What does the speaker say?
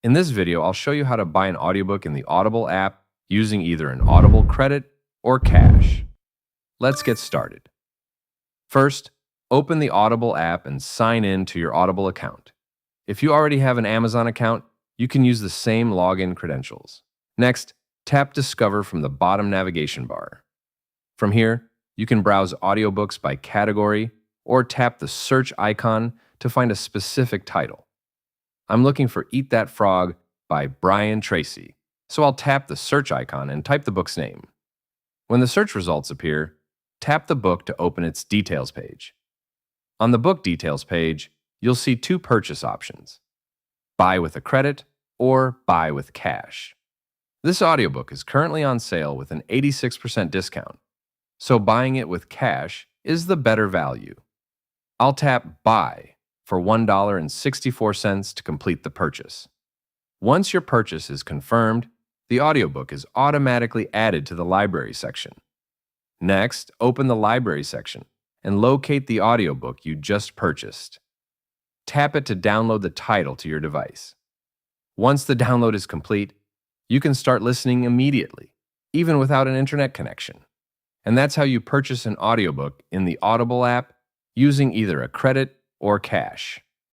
In this video, I'll show you how to buy an audiobook in the Audible app using either an Audible credit or cash. Let's get started. First, open the Audible app and sign in to your Audible account. If you already have an Amazon account, you can use the same login credentials. Next, tap Discover from the bottom navigation bar. From here, you can browse audiobooks by category or tap the search icon to find a specific title. I'm looking for Eat That Frog by Brian Tracy, so I'll tap the search icon and type the book's name. When the search results appear, tap the book to open its details page. On the book details page, you'll see two purchase options: buy with a credit or buy with cash. This audiobook is currently on sale with an 86% discount, so buying it with cash is the better value. I'll tap Buy for $1.64 to complete the purchase. Once your purchase is confirmed, the audiobook is automatically added to the library section. Next, open the library section and locate the audiobook you just purchased. Tap it to download the title to your device. Once the download is complete, you can start listening immediately, even without an internet connection. And that's how you purchase an audiobook in the Audible app using either a credit or cash.